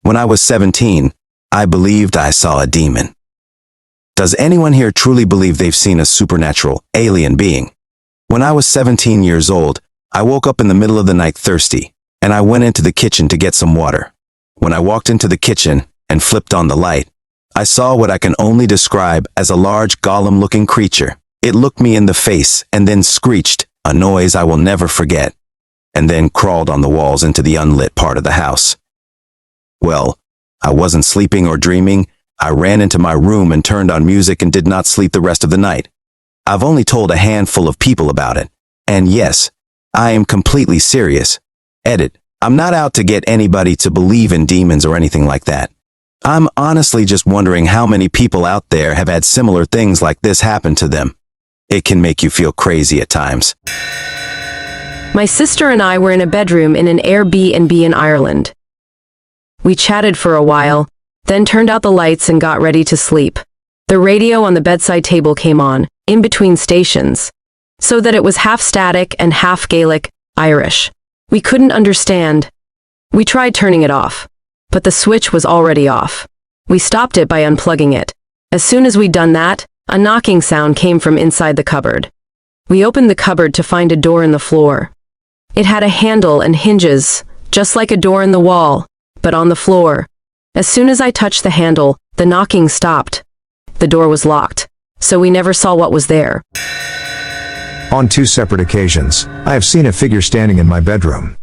When I was 17, I believed I saw a demon. Does anyone here truly believe they've seen a supernatural, alien being? When I was 17 years old, I woke up in the middle of the night thirsty, and I went into the kitchen to get some water. When I walked into the kitchen and flipped on the light, I saw what I can only describe as a large golem-looking creature. It looked me in the face and then screeched, a noise I will never forget, and then crawled on the walls into the unlit part of the house. Well, I wasn't sleeping or dreaming. I ran into my room and turned on music and did not sleep the rest of the night. I've only told a handful of people about it. And yes, I am completely serious. Edit. I'm not out to get anybody to believe in demons or anything like that. I'm honestly just wondering how many people out there have had similar things like this happen to them. It can make you feel crazy at times. My sister and I were in a bedroom in an Airbnb in Ireland. We chatted for a while, then turned out the lights and got ready to sleep. The radio on the bedside table came on, in between stations, so that it was half static and half Gaelic, Irish. We couldn't understand. We tried turning it off, but the switch was already off. We stopped it by unplugging it. As soon as we'd done that, a knocking sound came from inside the cupboard. We opened the cupboard to find a door in the floor. It had a handle and hinges, just like a door in the wall, but on the floor. As soon as I touched the handle, the knocking stopped. The door was locked, so we never saw what was there. On 2 separate occasions, I have seen a figure standing in my bedroom.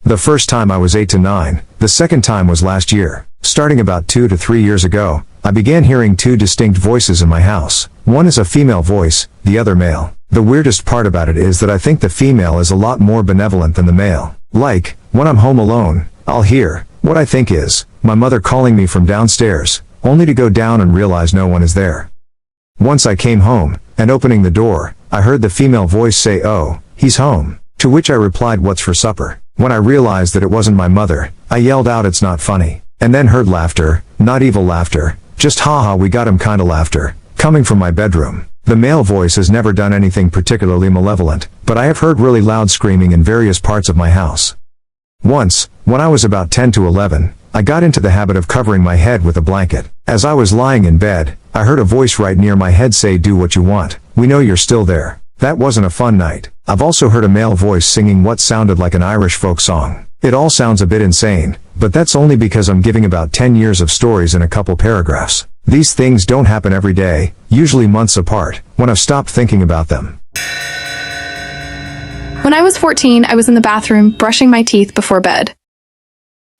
The first time I was 8 to 9, the second time was last year. Starting about 2 to 3 years ago, I began hearing 2 distinct voices in my house. One is a female voice, the other male. The weirdest part about it is that I think the female is a lot more benevolent than the male. Like, when I'm home alone, I'll hear, what I think is, my mother calling me from downstairs, only to go down and realize no one is there. Once I came home, and opening the door, I heard the female voice say, "Oh, he's home." To which I replied, "What's for supper?" When I realized that it wasn't my mother, I yelled out, "It's not funny," and then heard laughter, not evil laughter, just haha we got him kinda laughter, coming from my bedroom. The male voice has never done anything particularly malevolent, but I have heard really loud screaming in various parts of my house. Once, when I was about 10 to 11, I got into the habit of covering my head with a blanket. As I was lying in bed, I heard a voice right near my head say, "Do what you want. We know you're still there." That wasn't a fun night. I've also heard a male voice singing what sounded like an Irish folk song. It all sounds a bit insane, but that's only because I'm giving about 10 years of stories in a couple paragraphs. These things don't happen every day, usually months apart, when I've stopped thinking about them. When I was 14, I was in the bathroom brushing my teeth before bed.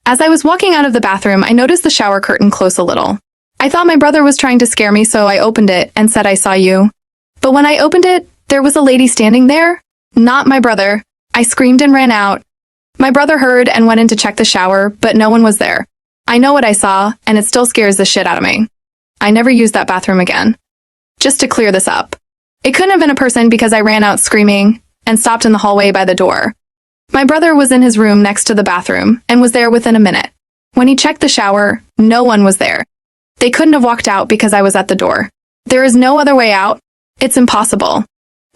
As I was walking out of the bathroom, I noticed the shower curtain close a little. I thought my brother was trying to scare me, so I opened it and said, "I saw you." But when I opened it, there was a lady standing there. Not my brother. I screamed and ran out. My brother heard and went in to check the shower, but no one was there. I know what I saw, and it still scares the shit out of me. I never used that bathroom again. Just to clear this up. It couldn't have been a person because I ran out screaming and stopped in the hallway by the door. My brother was in his room next to the bathroom and was there within a minute. When he checked the shower, no one was there. They couldn't have walked out because I was at the door. There is no other way out. It's impossible.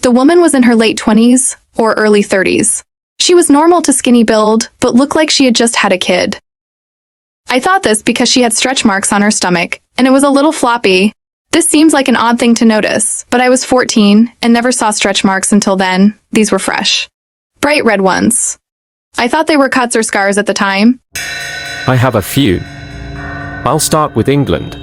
The woman was in her late 20s or early 30s. She was normal to skinny build, but looked like she had just had a kid. I thought this because she had stretch marks on her stomach, and it was a little floppy. This seems like an odd thing to notice, but I was 14 and never saw stretch marks until then. These were fresh. Bright red ones. I thought they were cuts or scars at the time. I have a few. I'll start with England.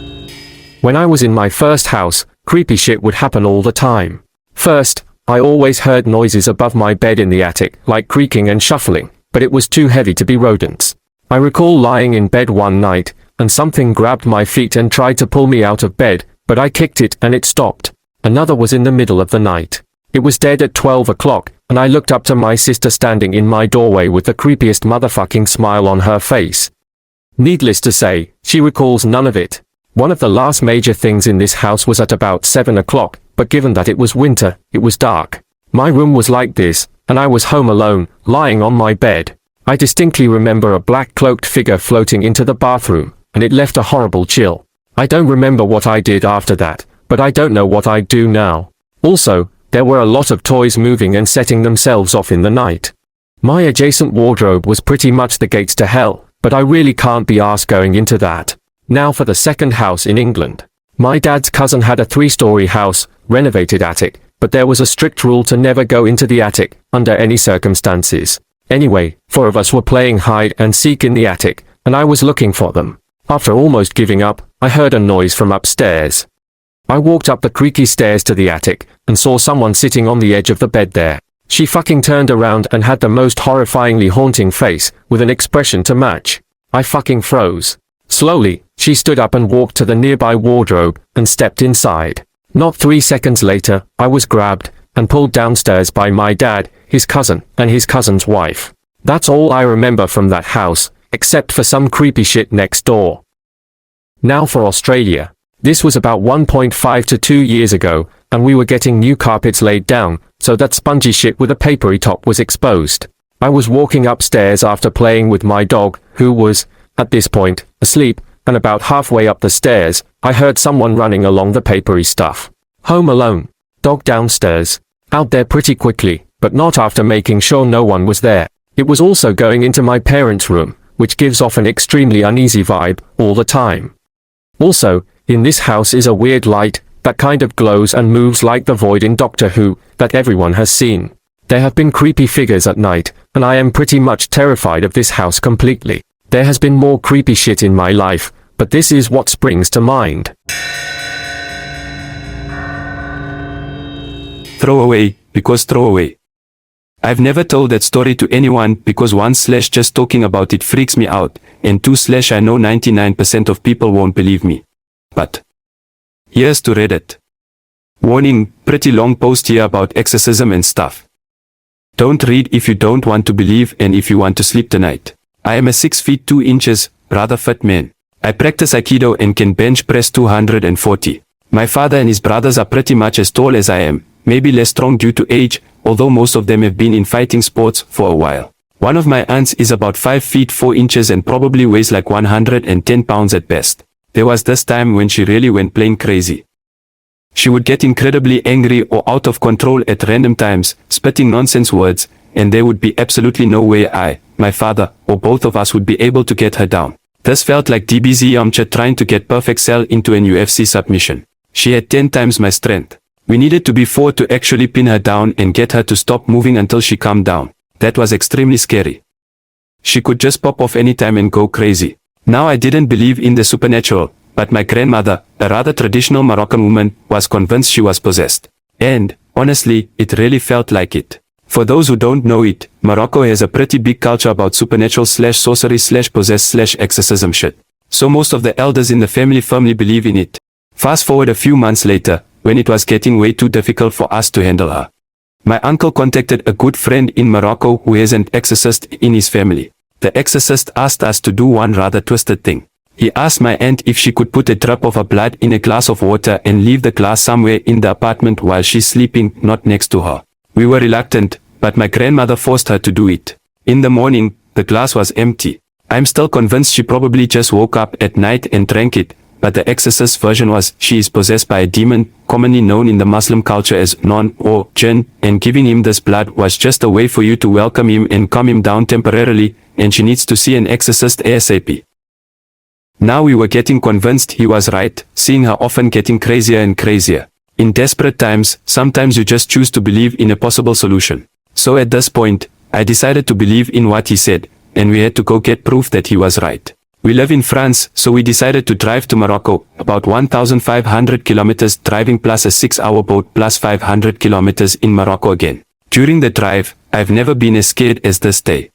When I was in my first house, creepy shit would happen all the time. First, I always heard noises above my bed in the attic, like creaking and shuffling, but it was too heavy to be rodents. I recall lying in bed one night, and something grabbed my feet and tried to pull me out of bed, but I kicked it and it stopped. Another was in the middle of the night. It was dead at 12 o'clock, and I looked up to my sister standing in my doorway with the creepiest motherfucking smile on her face. Needless to say, she recalls none of it. One of the last major things in this house was at about 7 o'clock, but given that it was winter, it was dark. My room was like this, and I was home alone, lying on my bed. I distinctly remember a black cloaked figure floating into the bathroom, and it left a horrible chill. I don't remember what I did after that, but I don't know what I'd do now. Also, there were a lot of toys moving and setting themselves off in the night. My adjacent wardrobe was pretty much the gates to hell, but I really can't be asked going into that. Now for the second house in England. My dad's cousin had a 3-story house, renovated attic, but there was a strict rule to never go into the attic, under any circumstances. Anyway, 4 of us were playing hide and seek in the attic, and I was looking for them. After almost giving up, I heard a noise from upstairs. I walked up the creaky stairs to the attic, and saw someone sitting on the edge of the bed there. She fucking turned around and had the most horrifyingly haunting face, with an expression to match. I fucking froze. Slowly, she stood up and walked to the nearby wardrobe, and stepped inside. Not 3 seconds later, I was grabbed, and pulled downstairs by my dad, his cousin, and his cousin's wife. That's all I remember from that house, except for some creepy shit next door. Now for Australia. This was about 1.5 to 2 years ago, and we were getting new carpets laid down, so that spongy shit with a papery top was exposed. I was walking upstairs after playing with my dog, who was, at this point, asleep, and about halfway up the stairs, I heard someone running along the papery stuff. Home alone. Dog downstairs. Out there pretty quickly, but not after making sure no one was there. It was also going into my parents' room, which gives off an extremely uneasy vibe, all the time. Also, in this house is a weird light, that kind of glows and moves like the void in Doctor Who, that everyone has seen. There have been creepy figures at night, and I am pretty much terrified of this house completely. There has been more creepy shit in my life, but this is what springs to mind. Throw away, because throw away. I've never told that story to anyone because 1/ just talking about it freaks me out, and 2/ I know 99% of people won't believe me. But here's to Reddit. Warning, pretty long post here about exorcism and stuff. Don't read if you don't want to believe and if you want to sleep tonight. I am a 6 feet 2 inches, rather fat man. I practice Aikido and can bench press 240. My father and his brothers are pretty much as tall as I am, maybe less strong due to age, although most of them have been in fighting sports for a while. One of my aunts is about 5 feet 4 inches and probably weighs like 110 pounds at best. There was this time when she really went plain crazy. She would get incredibly angry or out of control at random times, spitting nonsense words, and there would be absolutely no way I, my father, or both of us would be able to get her down. This felt like DBZ Yamcha trying to get perfect cell into an UFC submission. She had 10 times my strength. We needed to be 4 to actually pin her down and get her to stop moving until she calmed down. That was extremely scary. She could just pop off anytime and go crazy. Now I didn't believe in the supernatural, but my grandmother, a rather traditional Moroccan woman, was convinced she was possessed. And, honestly, it really felt like it. For those who don't know it, Morocco has a pretty big culture about supernatural / sorcery / possess / exorcism shit. So most of the elders in the family firmly believe in it. Fast forward a few months later, when it was getting way too difficult for us to handle her. My uncle contacted a good friend in Morocco who has an exorcist in his family. The exorcist asked us to do one rather twisted thing. He asked my aunt if she could put a drop of her blood in a glass of water and leave the glass somewhere in the apartment while she's sleeping, not next to her. We were reluctant, but my grandmother forced her to do it. In the morning, the glass was empty. I'm still convinced she probably just woke up at night and drank it, but the exorcist version was she is possessed by a demon, commonly known in the Muslim culture as non or jinn, and giving him this blood was just a way for you to welcome him and calm him down temporarily, and she needs to see an exorcist ASAP. Now we were getting convinced he was right, seeing her often getting crazier and crazier. In desperate times, sometimes you just choose to believe in a possible solution. So at this point, I decided to believe in what he said, and we had to go get proof that he was right. We live in France, so we decided to drive to Morocco, about 1,500 kilometers driving plus a 6-hour boat plus 500 kilometers in Morocco again. During the drive, I've never been as scared as this day.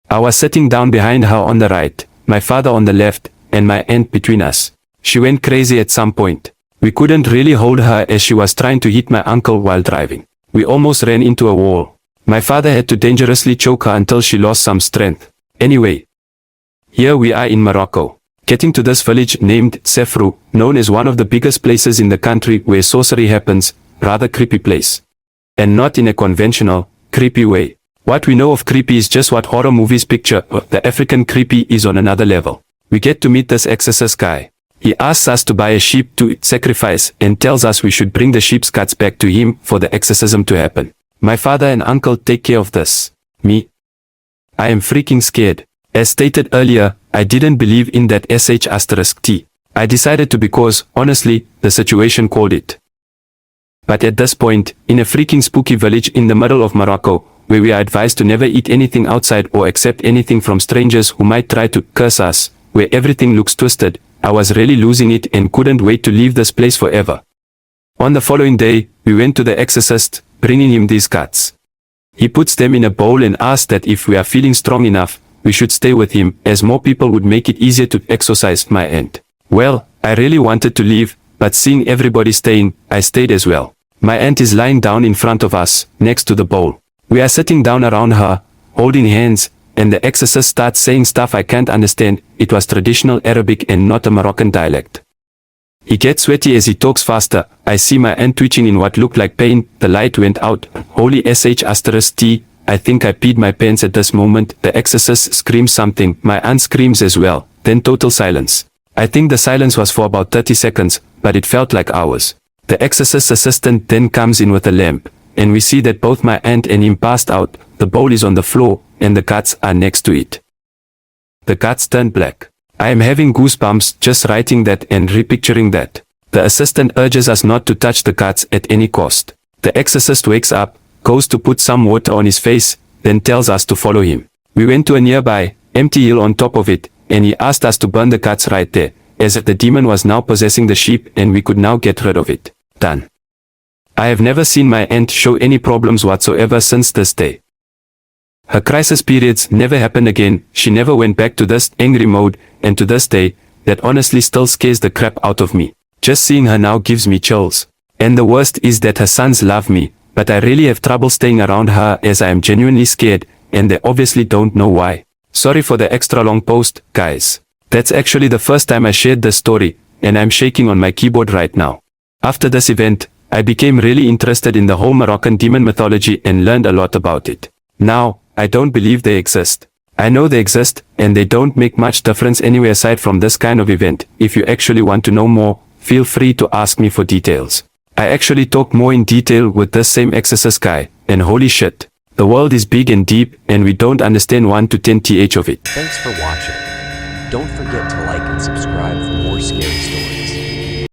I was sitting down behind her on the right, my father on the left, and my aunt between us. She went crazy at some point. We couldn't really hold her as she was trying to hit my uncle while driving. We almost ran into a wall. My father had to dangerously choke her until she lost some strength. Anyway, here we are in Morocco, getting to this village named Sefrou, known as one of the biggest places in the country where sorcery happens, rather creepy place. And not in a conventional, creepy way. What we know of creepy is just what horror movies picture, the African creepy is on another level. We get to meet this exorcist guy. He asks us to buy a sheep to sacrifice and tells us we should bring the sheep's guts back to him for the exorcism to happen. My father and uncle take care of this. Me? I am freaking scared. As stated earlier, I didn't believe in that sh*t. I decided to because, honestly, the situation called it. But at this point, in a freaking spooky village in the middle of Morocco, where we are advised to never eat anything outside or accept anything from strangers who might try to curse us, where everything looks twisted, I was really losing it and couldn't wait to leave this place forever. On the following day, we went to the exorcist, bringing him these cats. He puts them in a bowl and asked that if we are feeling strong enough, we should stay with him, as more people would make it easier to exorcise my aunt. Well, I really wanted to leave, but seeing everybody staying, I stayed as well. My aunt is lying down in front of us, next to the bowl. We are sitting down around her, holding hands, and the exorcist starts saying stuff I can't understand. It was traditional Arabic and not a Moroccan dialect. He gets sweaty as he talks faster. I see my aunt twitching in what looked like pain. The light went out. Holy sh*t. I think I peed my pants at this moment. The exorcist screams something. My aunt screams as well. Then total silence. I think the silence was for about 30 seconds, but it felt like hours. The exorcist's assistant then comes in with a lamp, and we see that both my aunt and him passed out. The bowl is on the floor, and the guts are next to it. The guts turned black. I am having goosebumps just writing that and repicturing that. The assistant urges us not to touch the guts at any cost. The exorcist wakes up, goes to put some water on his face, then tells us to follow him. We went to a nearby, empty hill on top of it, and he asked us to burn the guts right there, as if the demon was now possessing the sheep and we could now get rid of it. Done. I have never seen my aunt show any problems whatsoever since this day. Her crisis periods never happened again. She never went back to this angry mode, and to this day, that honestly still scares the crap out of me. Just seeing her now gives me chills. And the worst is that her sons love me, but I really have trouble staying around her as I am genuinely scared, and they obviously don't know why. Sorry for the extra long post, guys. That's actually the first time I shared this story, and I'm shaking on my keyboard right now. After this event, I became really interested in the whole Moroccan demon mythology and learned a lot about it. Now, I don't believe they exist. I know they exist, and they don't make much difference anyway aside from this kind of event. If you actually want to know more, feel free to ask me for details. I actually talk more in detail with this same exorcist guy, and holy shit. The world is big and deep, and we don't understand 1 to 10th of it. Thanks for watching. Don't forget to like and subscribe for more scary stories.